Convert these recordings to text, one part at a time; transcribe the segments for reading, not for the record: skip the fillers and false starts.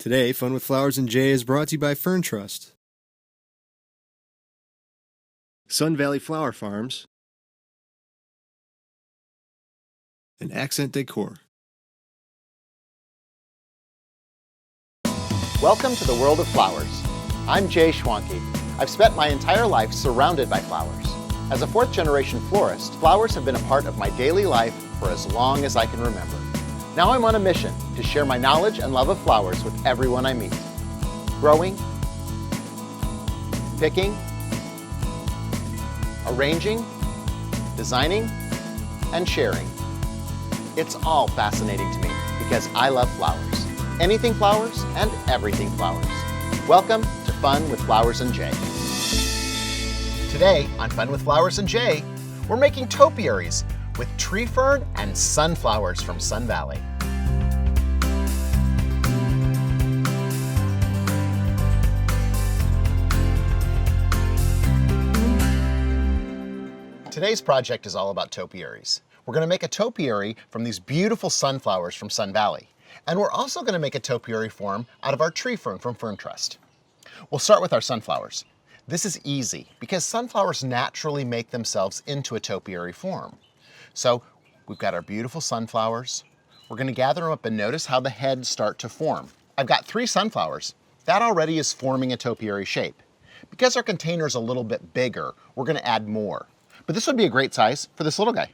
Today, Fun with Flowers and Jay is brought to you by Fern Trust, Sun Valley Flower Farms, and Accent Decor. Welcome to the world of flowers. I'm Jay Schwanke. I've spent my entire life surrounded by flowers. As a fourth-generation florist, flowers have been a part of my daily life for as long as I can remember. Now I'm on a mission to share my knowledge and love of flowers with everyone I meet. Growing, picking, arranging, designing, and sharing. It's all fascinating to me because I love flowers. Anything flowers and everything flowers. Welcome to Fun with Flowers and Jay. Today on Fun with Flowers and Jay, we're making topiaries with tree fern and sunflowers from Sun Valley. Today's project is all about topiaries. We're going to make a topiary from these beautiful sunflowers from Sun Valley. And we're also going to make a topiary form out of our tree fern from Fern Trust. We'll start with our sunflowers. This is easy because sunflowers naturally make themselves into a topiary form. So we've got our beautiful sunflowers. We're going to gather them up and notice how the heads start to form. I've got 3 sunflowers. That already is forming a topiary shape. Because our container is a little bit bigger, we're going to add more. But this would be a great size for this little guy.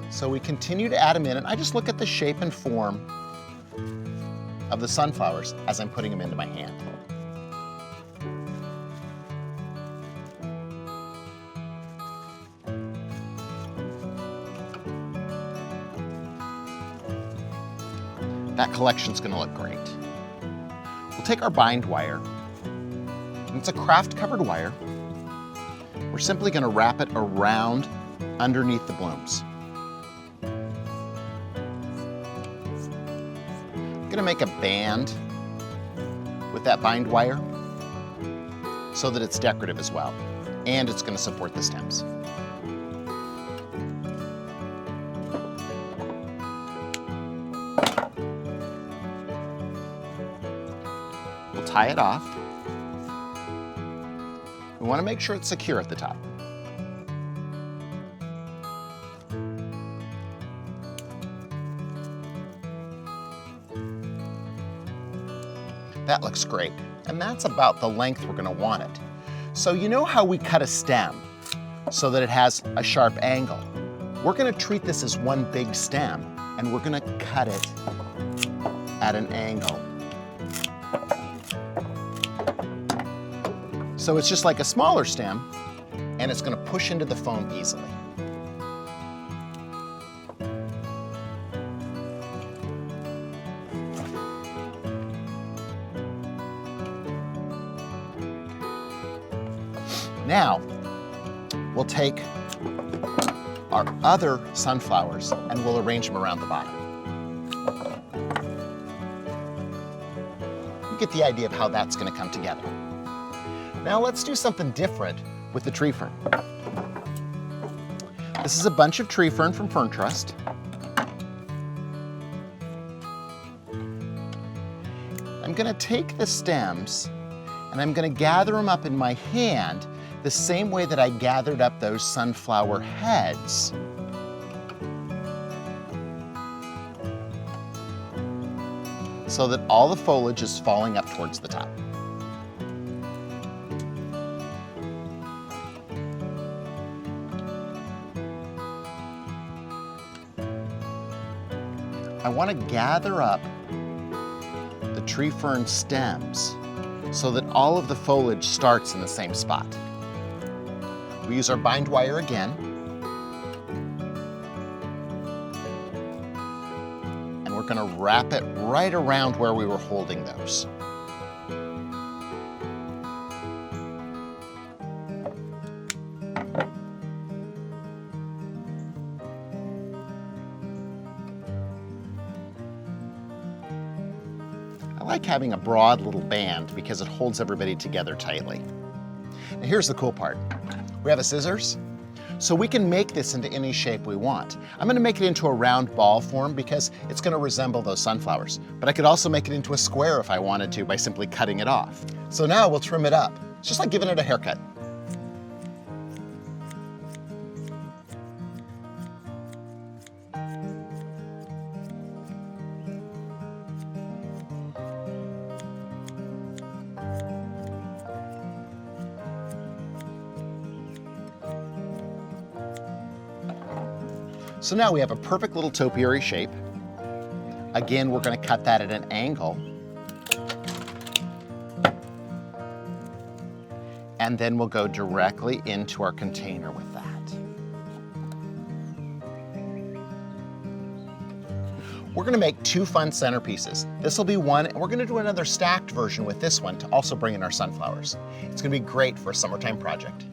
So we continue to add them in, and I just look at the shape and form of the sunflowers as I'm putting them into my hand. That collection's gonna look great. We'll take our bind wire, and it's a craft covered wire. We're simply gonna wrap it around underneath the blooms. I'm gonna make a band with that bind wire so that it's decorative as well, and it's gonna support the stems. Tie it off. We want to make sure it's secure at the top. That looks great, and that's about the length we're going to want it. So you know how we cut a stem so that it has a sharp angle? We're going to treat this as one big stem, and we're going to cut it at an angle. So it's just like a smaller stem, and it's going to push into the foam easily. Now, we'll take our other sunflowers and we'll arrange them around the bottom. You get the idea of how that's going to come together. Now let's do something different with the tree fern. This is a bunch of tree fern from Fern Trust. I'm going to take the stems and I'm going to gather them up in my hand the same way that I gathered up those sunflower heads. So that all the foliage is falling up towards the top. I want to gather up the tree fern stems so that all of the foliage starts in the same spot. We use our bind wire again. And we're going to wrap it right around where we were holding those. I like having a broad little band because it holds everybody together tightly. Now here's the cool part. We have a scissors, So we can make this into any shape we want. I'm gonna make it into a round ball form because it's gonna resemble those sunflowers. But I could also make it into a square if I wanted to by simply cutting it off. So now we'll trim it up. It's just like giving it a haircut. So now we have a perfect little topiary shape. Again, we're going to cut that at an angle. And then we'll go directly into our container with that. We're going to make two fun centerpieces. This will be one, and we're going to do another stacked version with this one to also bring in our sunflowers. It's going to be great for a summertime project.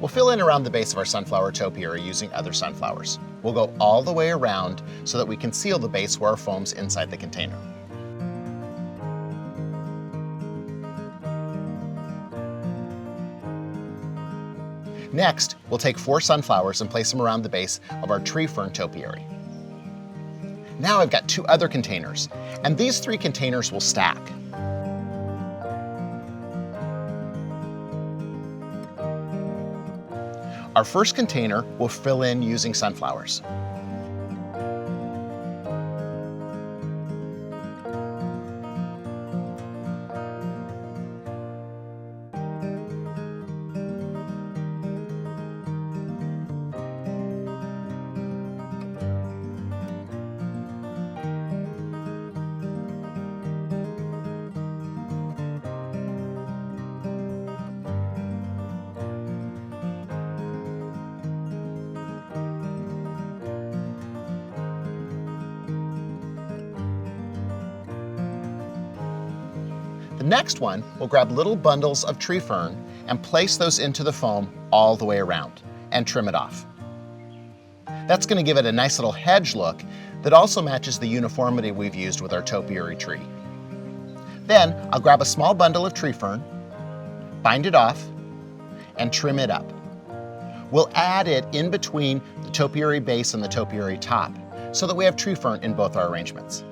We'll fill in around the base of our sunflower topiary using other sunflowers. We'll go all the way around so that we can seal the base where our foam's inside the container. Next, we'll take 4 sunflowers and place them around the base of our tree fern topiary. Now I've got 2 other containers, and these 3 containers will stack. Our first container we'll fill in using sunflowers. The next one, we'll grab little bundles of tree fern and place those into the foam all the way around and trim it off. That's going to give it a nice little hedge look that also matches the uniformity we've used with our topiary tree. Then I'll grab a small bundle of tree fern, bind it off, and trim it up. We'll add it in between the topiary base and the topiary top so that we have tree fern in both our arrangements.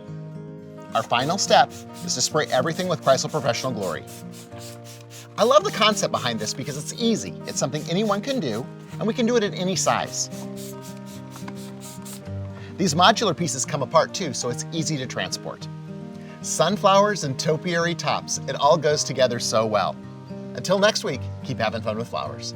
Our final step is to spray everything with Chrysler Professional Glory. I love the concept behind this because it's easy. It's something anyone can do, and we can do it at any size. These modular pieces come apart too, so it's easy to transport. Sunflowers and topiary tops, it all goes together so well. Until next week, keep having fun with flowers.